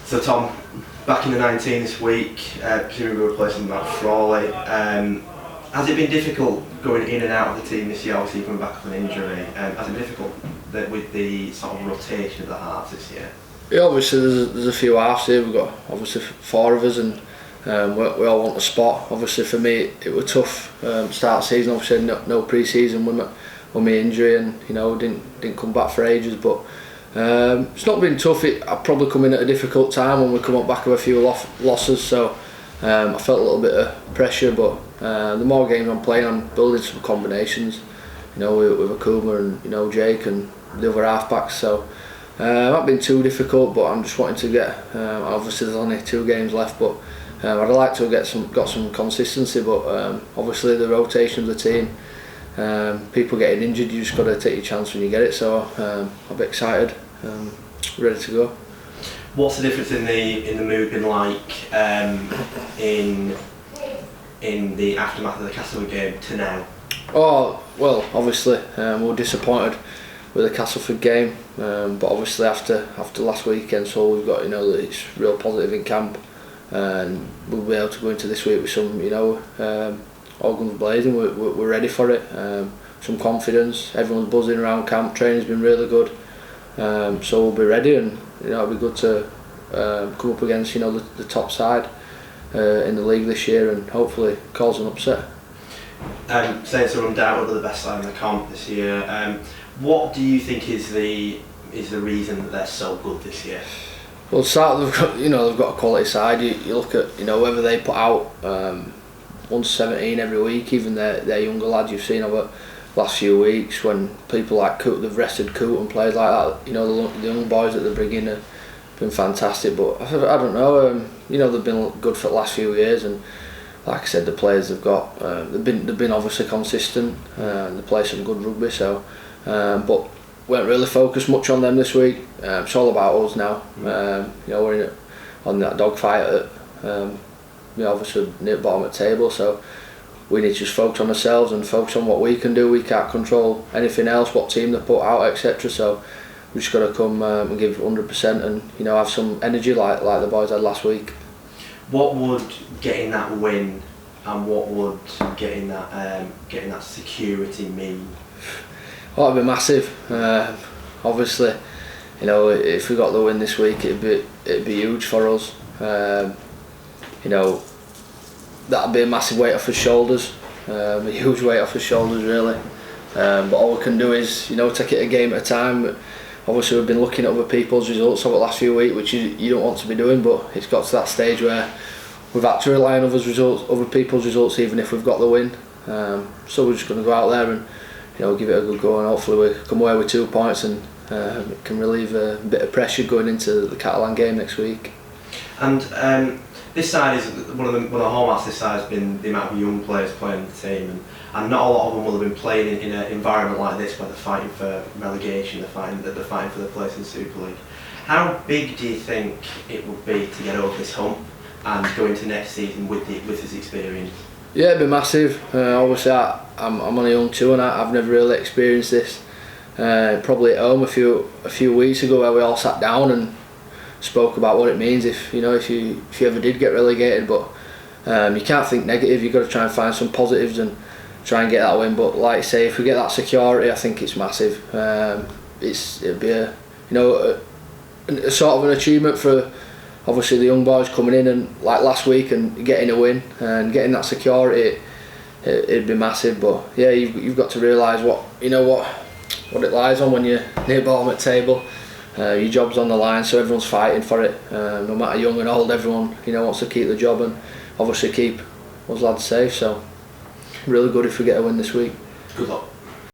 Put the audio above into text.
So Tom, back in the 19 this week, presumably replacing Matt Frawley. Has it been difficult going in and out of the team this year, obviously coming back from an injury? Has it been difficult with the sort of rotation of the halves this year? Yeah, obviously there's a few halves here. We've got obviously 4 of us, and we all want a spot. Obviously for me it was tough start of season. Obviously no pre-season with my injury, and didn't come back for ages. But it's not been tough. I've probably come in at a difficult time when we come up back with a few losses. So I felt a little bit of pressure, but the more games I'm playing, I'm building some combinations. With Akuma and Jake and the other halfbacks. So it hasn't been too difficult, but I'm just wanting to get. Obviously, there's only 2 games left, but I'd like to got some consistency. But obviously, the rotation of the team, people getting injured, you just got to take your chance when you get it. So I'll be excited, ready to go. What's the difference in the mood been like in the aftermath of the Castleford game to now? Oh well, obviously we were disappointed with the Castleford game, but obviously after last weekend, so we've got that it's real positive in camp, and we'll be able to go into this week with some all guns blazing. We're ready for it. Some confidence. Everyone's buzzing around camp. Training's been really good, so we'll be ready, and it'll be good to come up against the top side in the league this year, and hopefully cause an upset. Saints are undoubtedly the best side in the comp this year. What do you think is the reason that they're so good this year? Well, they've got a quality side. You look at whether they put out 117 every week, even their younger lads you've seen over the last few weeks, when people like Coot, they've rested Coot and players like that. The young boys that they bring in have been fantastic. But I don't know. They've been good for the last few years, and like I said, the players they've got, they've been obviously consistent. They play some good rugby, so but we weren't really focused much on them this week. It's all about us now. We're on that dogfight at obviously near the bottom of the table, so we need to just focus on ourselves and focus on what we can do. We can't control anything else, what team they put out, etc. So we just got to come and give 100% and have some energy like the boys had last week. What would getting that win and what would getting that security mean? Well, it'd be massive. Obviously, if we got the win this week, it'd be huge for us. That'd be a massive weight off his shoulders, a huge weight off his shoulders really. But all we can do is take it a game at a time. Obviously, we've been looking at other people's results over the last few weeks, which you don't want to be doing, but it's got to that stage where we've had to rely on other people's results, even if we've got the win. So we're just going to go out there and give it a good go, and hopefully we come away with 2 points, and it can relieve a bit of pressure going into the Catalan game next week. And this side is one of the hallmarks. This side has been the amount of young players playing in the team, and not a lot of them will have been playing in an environment like this where they're fighting for relegation, they're fighting for their place in Super League. How big do you think it would be to get over this hump and go into next season with this experience? Yeah, it'd be massive. Obviously, I'm on a young tour, and I've never really experienced this. Probably at home a few weeks ago, where we all sat down and spoke about what it means if you ever did get relegated. But you can't think negative. You've got to try and find some positives and try and get that win. But like I say, if we get that security, I think it's massive. It'd be a sort of an achievement for obviously the young boys coming in, and like last week, and getting a win and getting that security. It'd be massive. But yeah, you've got to realise what it lies on when you're near bottom at the table. Your job's on the line, so everyone's fighting for it. No matter young and old, everyone wants to keep the job and obviously keep us lads safe. So really good if we get a win this week. Good luck.